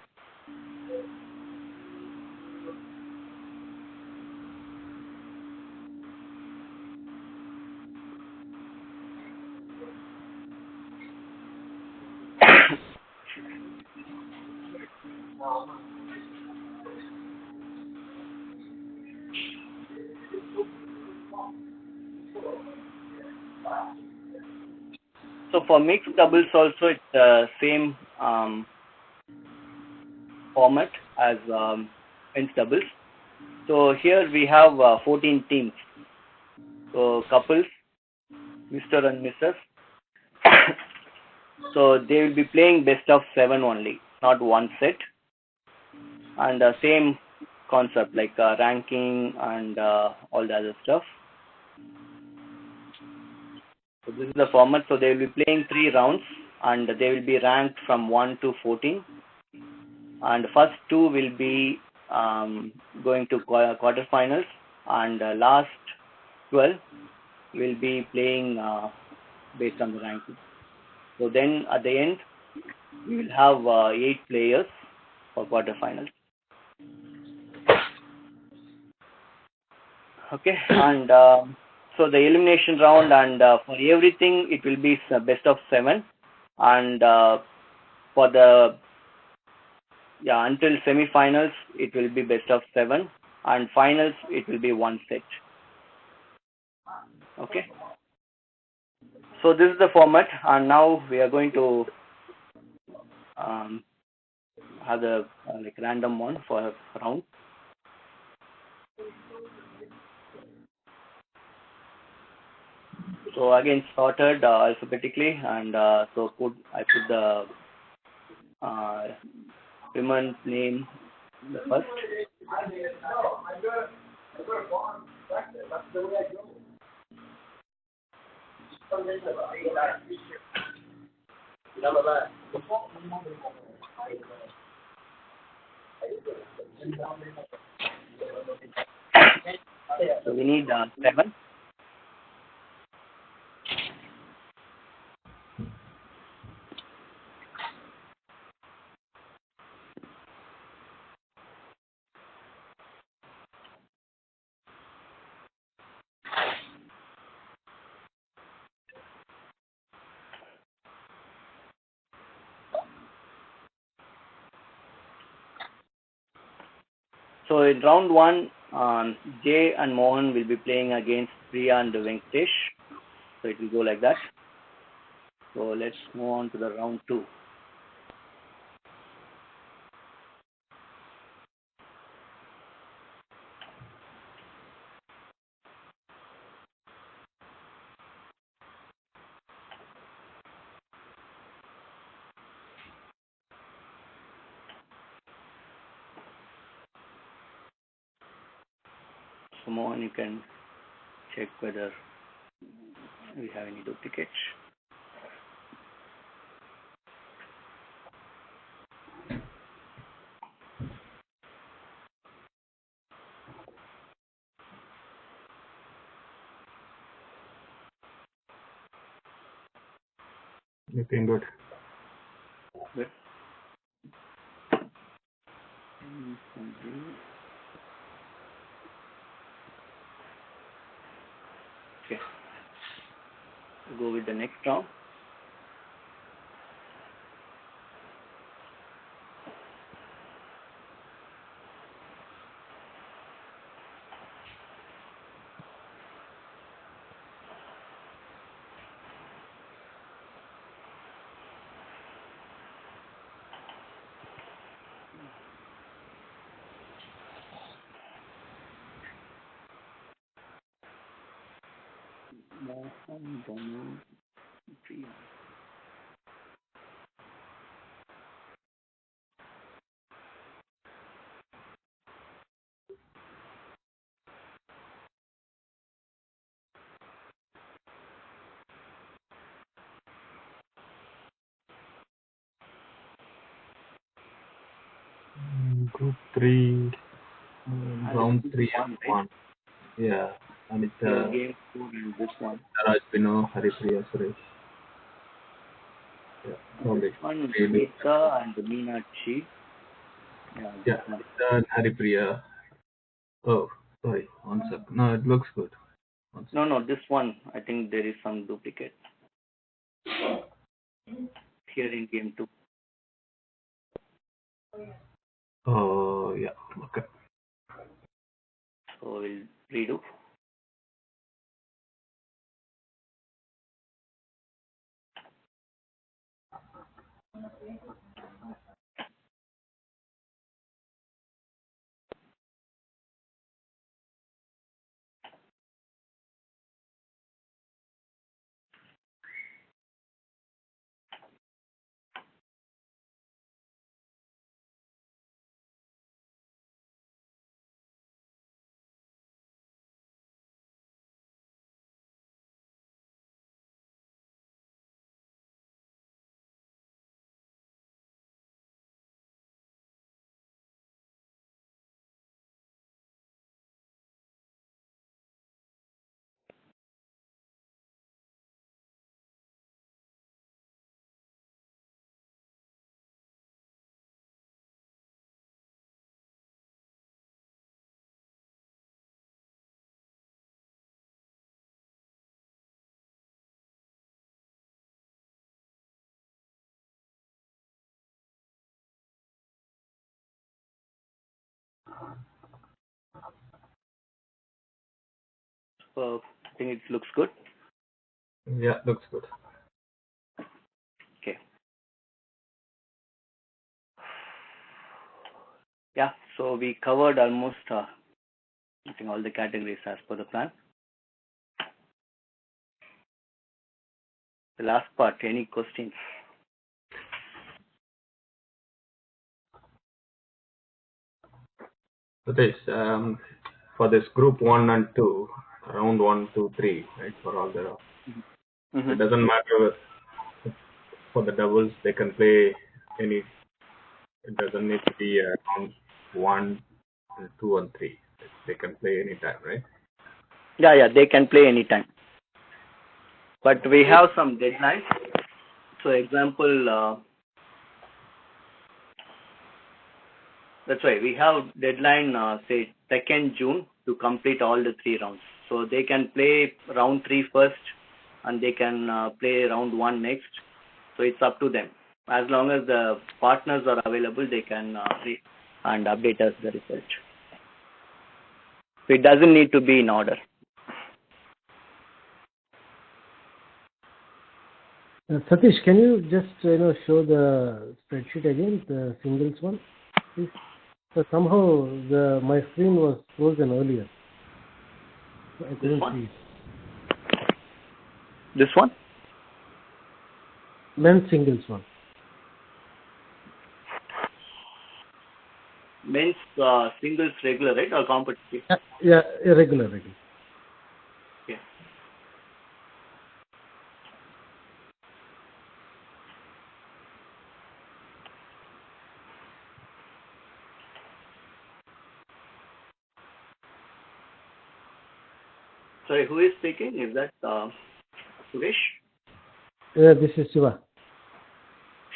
So for mixed doubles also, it's the same format as men's doubles. So here we have 14 teams. So couples, Mr. and Mrs. So they will be playing best of 7 only, not one set. And same concept like ranking and all the other stuff. So this is the format. So they will be playing 3 rounds and they will be ranked from 1 to 14. And first 2 will be going to quarterfinals, and last 12 will be playing based on the ranking. So then at the end, we will have 8 players for quarterfinals. Okay, and so the elimination round, and for everything it will be best of 7, and for the Yeah, until semi-finals, it will be best of 7, and finals, it will be one set. Okay. So this is the format, and now we are going to have the like random one for a round. So again, sorted alphabetically, and so I put the women's name the first. So we need 7. So in round 1, Jay and Mohan will be playing against Priya and Venkatesh. So it will go like that. So let's move on to the round 2. So Mohan, you can check whether we have any duplicates. Looking good. Good. Okay. We'll go with the next round. Mohan, Donu, Priya. Group 3, round And 3 one, and right? 1. Yeah, and it's Game 2 and this one. Raj Bino, Haripriya, Suresh. Yeah, This probably. one, Maybe. Gita and Meenakshi. Yeah, this Yeah, one. Haripriya. Oh, sorry, one sec. No, it looks good. One sec. No, this one. I think there is some duplicate here in game 2. Oh, yeah, okay. So we'll redo. I think it looks good. Yeah, looks good. Okay. Yeah, so we covered almost, I think, all the categories as per the plan. The last part, any questions? So this for this group 1 and 2, round 1, 2, 3, right? For all the, it doesn't matter for the doubles. They can play any. It doesn't need to be round 1, 2, and 3. They can play anytime, right? Yeah, they can play anytime. But we have some deadlines. So, example, that's why we have deadline, say 2nd June to complete all the 3 rounds. So they can play round 3 first, and they can play round 1 next. So it's up to them. As long as the partners are available, they can play and update us the result. So it doesn't need to be in order. Satish, can you just show the spreadsheet again, the singles one, please? So somehow my screen was frozen earlier. I couldn't see it. This one? Men's singles one. Men's singles regular, right, or competitive? Yeah, regular. Okay. Sorry, who is speaking? Is that Suresh? Yeah, this is Shiva.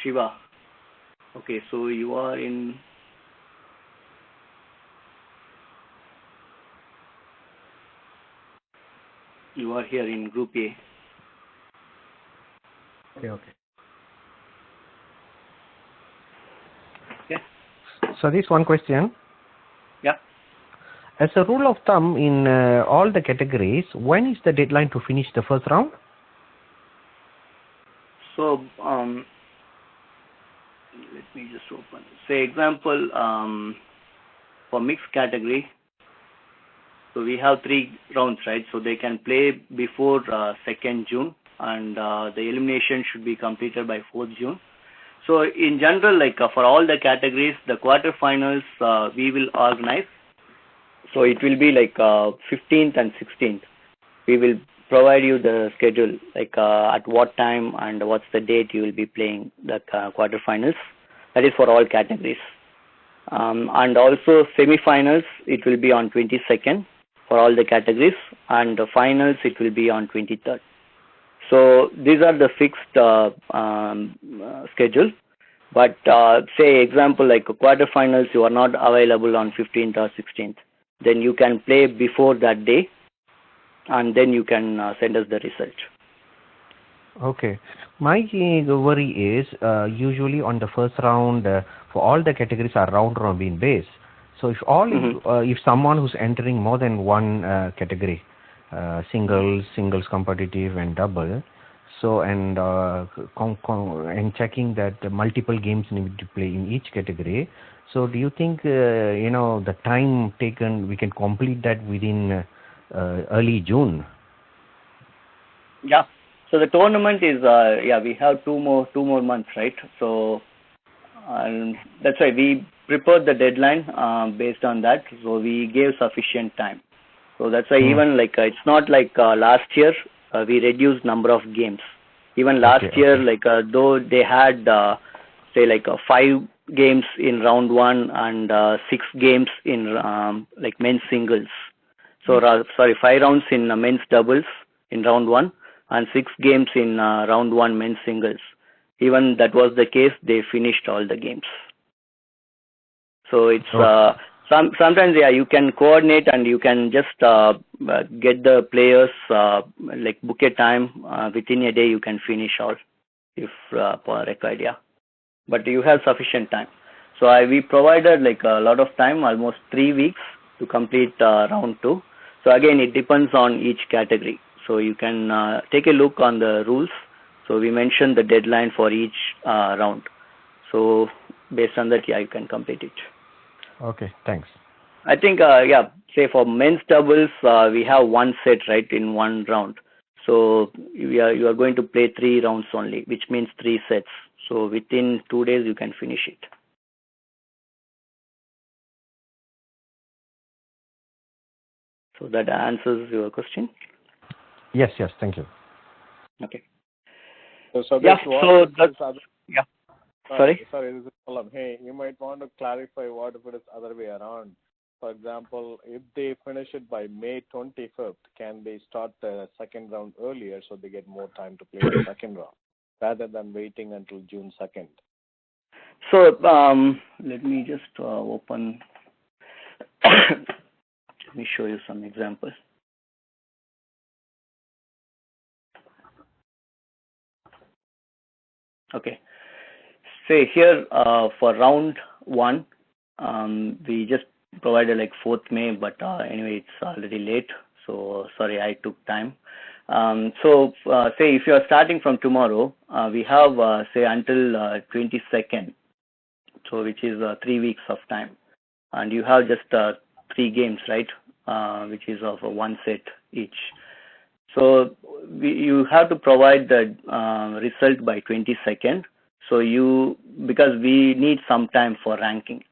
Shiva. Okay, so you are in. You are here in Group A. Okay. So this one question. Yeah. As a rule of thumb in all the categories, when is the deadline to finish the first round? So let me just open. Say example for mixed category. So we have 3 rounds, right? So they can play before 2nd June, and the elimination should be completed by 4th June. So in general, like for all the categories, the quarterfinals we will organize. So it will be like 15th and 16th. We will provide you the schedule, like at what time and what's the date you will be playing the quarterfinals. That is for all categories. And also semi-finals, it will be on 22nd for all the categories, and the finals, it will be on 23rd. So these are the fixed schedule. But say example like quarterfinals, you are not available on 15th or 16th. Then you can play before that day, and then you can send us the result. Okay. My worry is usually on the first round for all the categories are round robin based. So if if someone who's entering more than one category, singles, competitive, and double, so and checking that multiple games need to play in each category. So do you think the time taken we can complete that within early June? Yeah. So the tournament is we have two more months, right? So that's why we prepared the deadline based on that. So we gave sufficient time. So that's why even like it's not like last year we reduced number of games. Even last year, like though they had say like 5 games in round 1 and 6 games in like men's singles. So 5 rounds in men's doubles in round 1 and 6 games in round 1 men's singles. Even that was the case, they finished all the games. So it's sometimes you can coordinate and you can just get the players like book a time within a day you can finish all if required. Yeah, but you have sufficient time. So we provided like a lot of time, almost 3 weeks to complete round 2. So again, it depends on each category. So you can take a look on the rules. So we mentioned the deadline for each round. So based on that, yeah, you can complete it. Okay, thanks. I think, yeah, say for men's doubles, we have one set, right, in one round. So you are going to play 3 rounds only, which means 3 sets. So within 2 days, you can finish it. So that answers your question? Yes, thank you. Okay. So yeah, so that's, yeah. Sorry, this is Palam. Hey, you might want to clarify what if it is other way around. For example, if they finish it by May 25th, can they start the second round earlier so they get more time to play the second round rather than waiting until June 2nd? So let me just open. Let me show you some examples. Okay. Say here for round 1, we just provided like 4th May, but anyway, it's already late. So sorry, I took time. So say if you are starting from tomorrow, we have say until 22nd, so which is 3 weeks of time, and you have just 3 games, right? Which is of 1 set each. So you have to provide the result by 22nd. So because we need some time for ranking.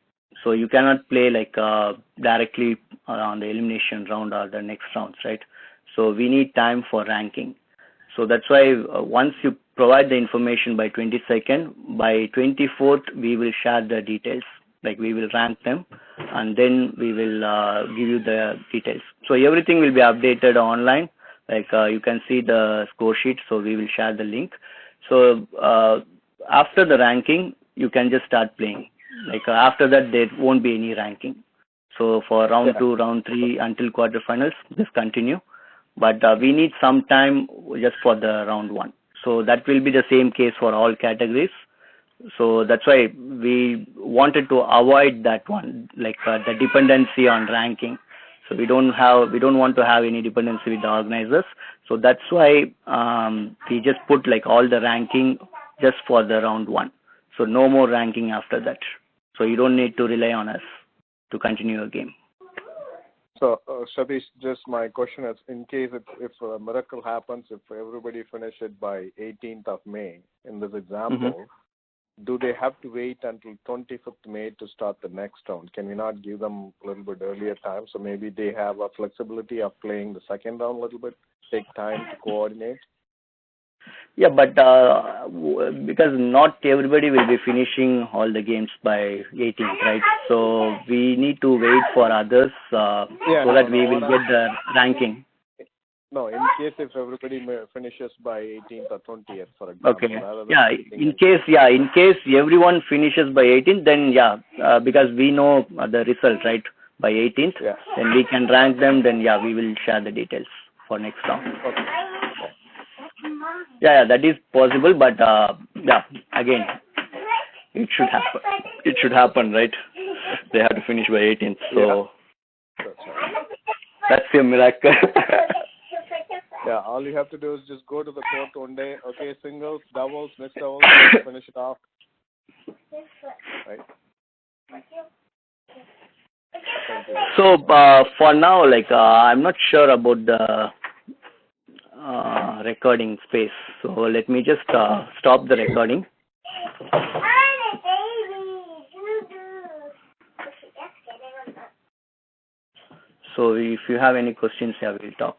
So you cannot play like directly on the elimination round or the next rounds, right? So we need time for ranking. So that's why once you provide the information by 22nd, by 24th, we will share the details. Like we will rank them and then we will give you the details. So everything will be updated online. Like you can see the score sheet. So we will share the link. So after the ranking, you can just start playing. Like after that, there won't be any ranking. So for round 2, round 3 until quarterfinals, just continue. But we need some time just for the round 1. So that will be the same case for all categories. So that's why we wanted to avoid that one, like the dependency on ranking. So we don't want to have any dependency with the organizers. So that's why we just put like all the ranking just for the round 1. So no more ranking after that. So you don't need to rely on us to continue your game. So, Satish, just my question is, in case if a miracle happens, if everybody finishes by 18th of May, in this example, do they have to wait until 25th May to start the next round? Can we not give them a little bit earlier time? So maybe they have a flexibility of playing the second round a little bit, take time to coordinate? Yeah, but because not everybody will be finishing all the games by 18th, right? So we need to wait for others so that we will get the ranking. No, in case if everybody finishes by 18th or 20th, for example. Okay. Yeah, in case everyone finishes by 18th, then because we know the result, right, by 18th, then we can rank them, then we will share the details for next round. Okay. Yeah, that is possible, but again, it should happen. It should happen, right? They have to finish by 18th, so that's a miracle. Yeah, all you have to do is just go to the court one day. Okay, singles, doubles, mixed doubles, finish it off. Right. So for now, like I'm not sure about the recording space. So let me just stop the recording. So if you have any questions, we'll talk.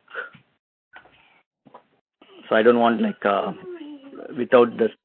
So I don't want like without the